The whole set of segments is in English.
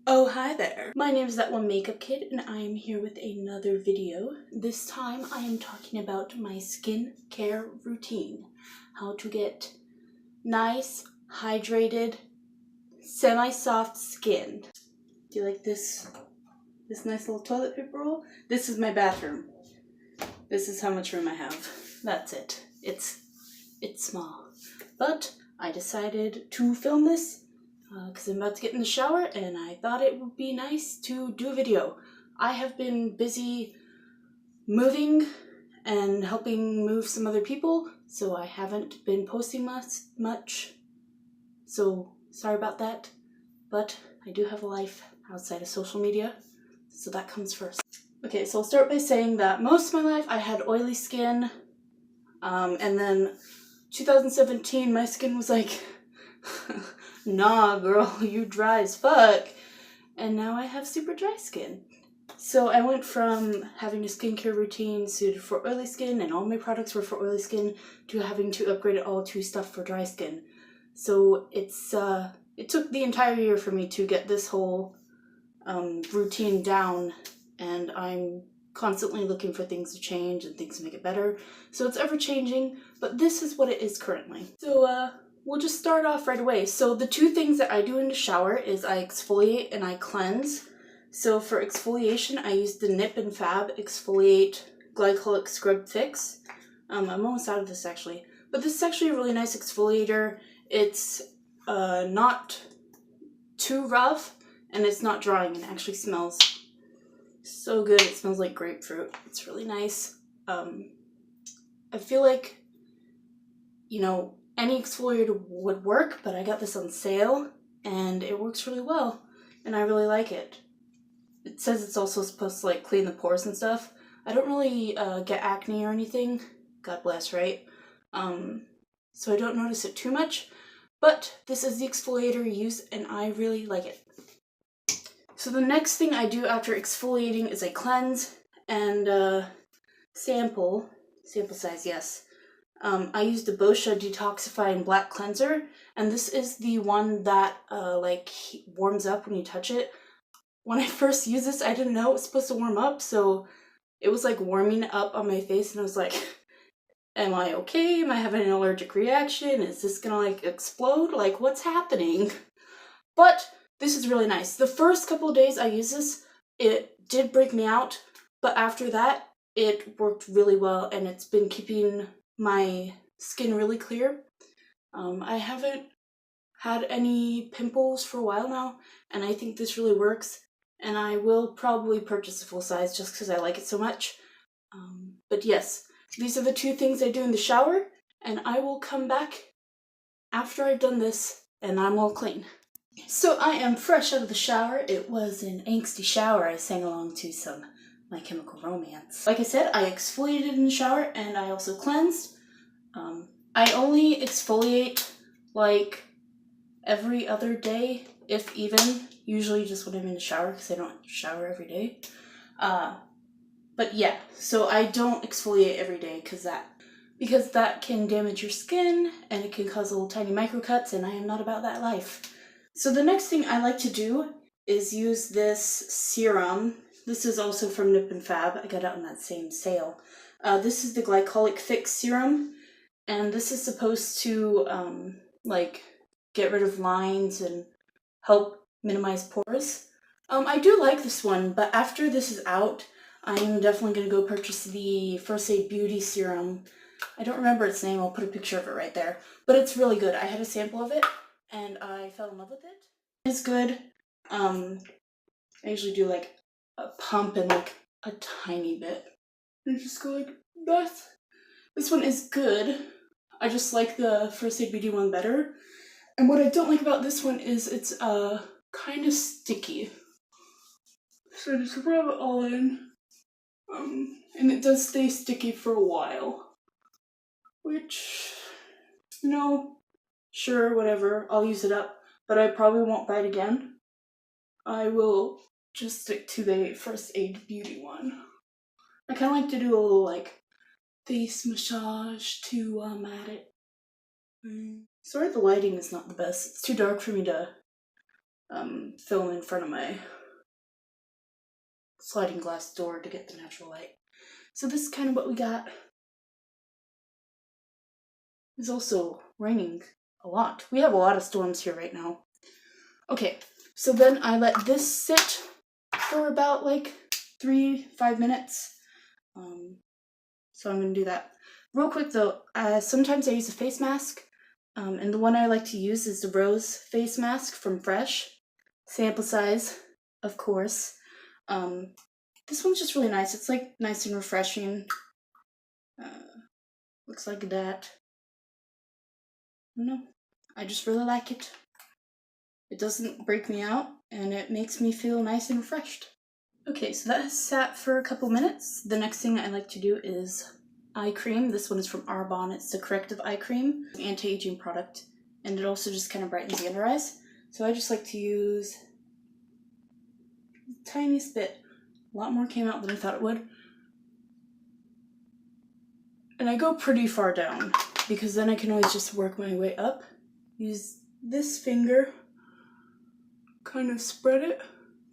Oh, hi there. My name is That One Makeup Kid, and I am here with another video. This time I am talking about my skincare routine. How to get nice, hydrated, semi-soft skin. Do you like this nice little toilet paper roll? This is my bathroom. This is how much room I have. That's it. It's small. But I decided to film this because I'm about to get in the shower and I thought it would be nice to do a video. I have been busy moving and helping move some other people, so I haven't been posting much. So sorry about that, but I do have a life outside of social media, so that comes first. Okay, so I'll start by saying that most of my life I had oily skin, and then 2017 my skin was like, nah girl, you dry as fuck. And now I have super dry skin. So I went from having a skincare routine suited for oily skin and all my products were for oily skin to having to upgrade it all to stuff for dry skin. So it took the entire year for me to get this whole routine down, and I'm constantly looking for things to change and things to make it better. So it's ever changing, but this is what it is currently. So we'll just start off right away. So the two things that I do in the shower is I exfoliate and I cleanse. So for exfoliation, I use the Nip and Fab Exfoliate Glycolic Scrub Fix. I'm almost out of this actually, but this is actually a really nice exfoliator. It's not too rough and it's not drying, and it actually smells so good. It smells like grapefruit. It's really nice. I feel like, you know, any exfoliator would work, but I got this on sale and it works really well and I really like it. It says it's also supposed to like clean the pores and stuff. I don't really get acne or anything, God bless, right? So I don't notice it too much, but this is the exfoliator I use and I really like it. So the next thing I do after exfoliating is I cleanse and sample size, yes. I use the Boscia Detoxifying Black Cleanser, and this is the one that like warms up when you touch it. When I first used this, I didn't know it was supposed to warm up, so it was like warming up on my face, and I was like, am I okay? Am I having an allergic reaction? Is this gonna like explode? Like, what's happening? But this is really nice. The first couple of days I used this, it did break me out, but after that, it worked really well, and it's been keeping my skin really clear. I haven't had any pimples for a while now, and I think this really works, and I will probably purchase a full size just because I like it so much. But yes, these are the two things I do in the shower, and I will come back after I've done this and I'm all clean. So I am fresh out of the shower. It was an angsty shower. I sang along to some My Chemical Romance. Like I said, I exfoliated in the shower and I also cleansed. I only exfoliate like every other day, if even. Usually just when I'm in the shower because I don't shower every day. But yeah, so I don't exfoliate every day because that can damage your skin and it can cause little tiny microcuts, and I am not about that life. So the next thing I like to do is use this serum. This is also from Nip and Fab. I got it on that same sale. This is the Glycolic Fix Serum, and this is supposed to like get rid of lines and help minimize pores. I do like this one, but after this is out, I'm definitely going to go purchase the First Aid Beauty Serum. I don't remember its name. I'll put a picture of it right there. But it's really good. I had a sample of it, and I fell in love with it. It's good. I usually do like a pump and like a tiny bit. And just go like that. This one is good. I just like the First Aid Beauty one better. And what I don't like about this one is it's kind of sticky. So I just rub it all in. And it does stay sticky for a while. Which, you know, sure, whatever, I'll use it up, but I probably won't buy it again. I will just stick to the First Aid Beauty one. I kind of like to do a little, like, face massage to add it. Sorry the lighting is not the best. It's too dark for me to film in front of my sliding glass door to get the natural light. So this is kind of what we got. It's also raining a lot. We have a lot of storms here right now. Okay, so then I let this sit for about like 3-5 minutes. So I'm gonna do that. Real quick though, sometimes I use a face mask, and the one I like to use is the Rose face mask from Fresh. Sample size, of course. This one's just really nice. It's like nice and refreshing. Looks like that. No, I just really like it. It doesn't break me out, and it makes me feel nice and refreshed. Okay, so that has sat for a couple minutes. The next thing I like to do is eye cream. This one is from Arbonne. It's the Corrective Eye Cream, anti-aging product, and it also just kind of brightens the under eyes. So I just like to use the tiniest bit. A lot more came out than I thought it would. And I go pretty far down, because then I can always just work my way up. Use this finger, kind of spread it.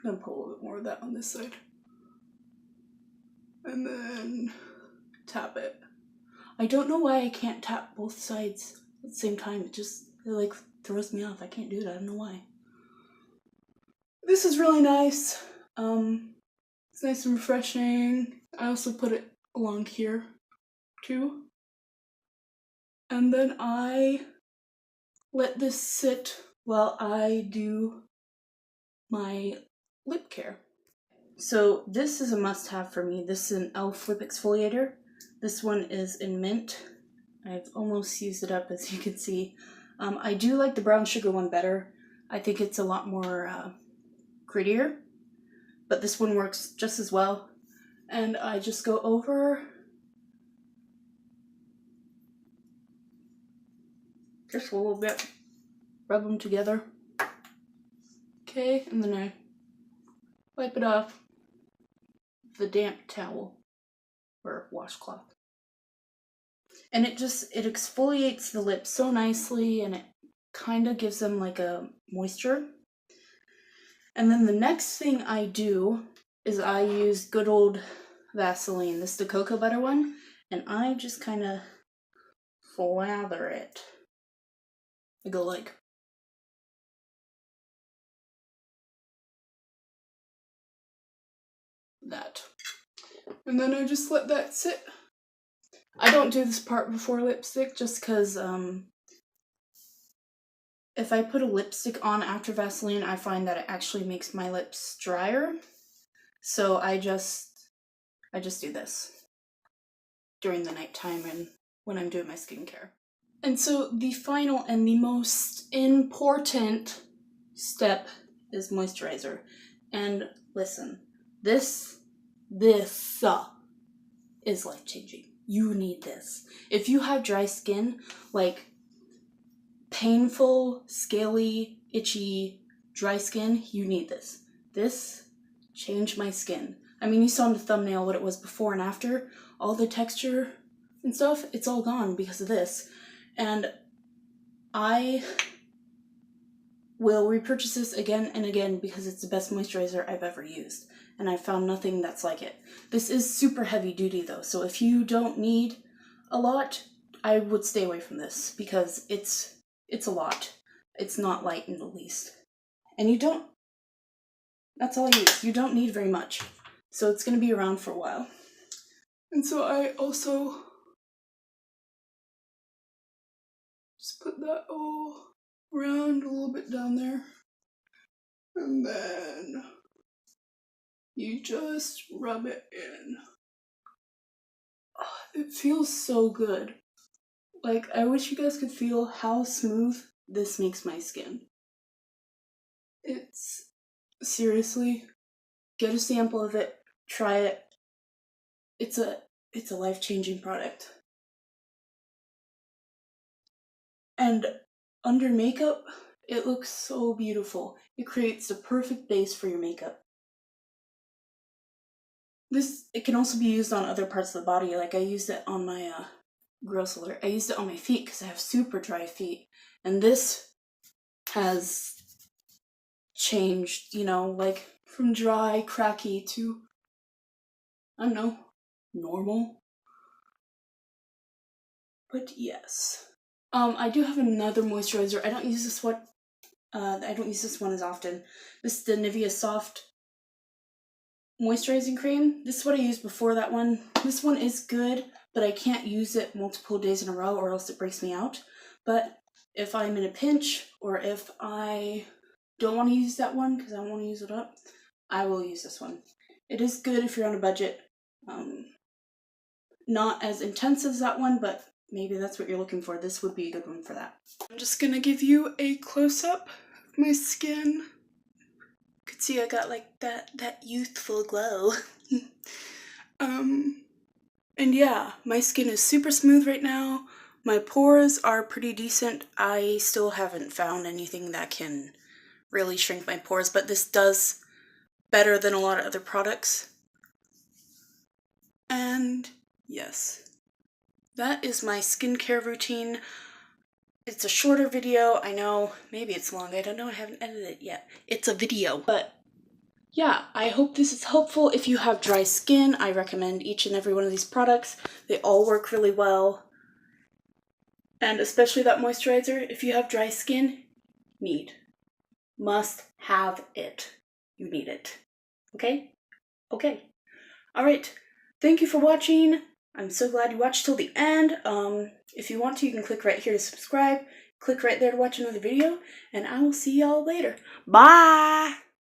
I'm gonna put a little bit more of that on this side. And then tap it. I don't know why I can't tap both sides at the same time. It like throws me off. I can't do it. I don't know why. This is really nice. It's nice and refreshing. I also put it along here too. And then I let this sit while I do my lip care. So this is a must-have for me. This is an e.l.f. lip exfoliator. This one is in mint. I've almost used it up, as you can see. I do like the brown sugar one better. I think it's a lot more grittier, but this one works just as well. And I just go over just a little bit, rub them together. Okay, and then I wipe it off with a damp towel or washcloth. And it exfoliates the lips so nicely, and it kind of gives them like a moisture. And then the next thing I do is I use good old Vaseline. This is the cocoa butter one, and I just kind of lather it. I go like that. And then I just let that sit. I don't do this part before lipstick just because if I put a lipstick on after Vaseline, I find that it actually makes my lips drier. So I just do this during the nighttime and when I'm doing my skincare. And so the final and the most important step is moisturizer. And listen, this is life-changing. You need this. If you have dry skin, like painful, scaly, itchy, dry skin, you need this. This changed my skin. I mean, you saw in the thumbnail what it was before and after. All the texture and stuff, it's all gone because of this. And I will repurchase this again and again because it's the best moisturizer I've ever used. And I found nothing that's like it. This is super heavy duty though, so if you don't need a lot, I would stay away from this because it's a lot. It's not light in the least. And that's all I use. You don't need very much. So it's going to be around for a while. And so I also just put that all around, a little bit down there. And then you just rub it in. Oh, it feels so good. Like, I wish you guys could feel how smooth this makes my skin. It's seriously, get a sample of it, try it. It's a life-changing product. And under makeup, it looks so beautiful. It creates the perfect base for your makeup. It can also be used on other parts of the body. Like I used it on my, gross alert, I used it on my feet because I have super dry feet. And this has changed, you know, like from dry, cracky to, I don't know, normal. But yes. I do have another moisturizer. I don't use this one. I don't use this one as often. This is the Nivea Soft Moisturizing Cream. This is what I used before that one. This one is good, but I can't use it multiple days in a row or else it breaks me out. But if I'm in a pinch or if I don't want to use that one because I don't want to use it up, I will use this one. It is good if you're on a budget. Not as intense as that one, but maybe that's what you're looking for. This would be a good one for that. I'm just gonna give you a close-up of my skin. You can see I got like that youthful glow. And yeah, my skin is super smooth right now. My pores are pretty decent. I still haven't found anything that can really shrink my pores, but this does better than a lot of other products. And yes, that is my skincare routine. It's a shorter video, I know, maybe it's long, I don't know, I haven't edited it yet. It's a video, but yeah, I hope this is helpful. If you have dry skin, I recommend each and every one of these products. They all work really well. And especially that moisturizer, if you have dry skin, must have it. You need it. Okay? Okay. Alright, thank you for watching. I'm so glad you watched till the end. If you want to, you can click right here to subscribe. Click right there to watch another video. And I will see y'all later. Bye!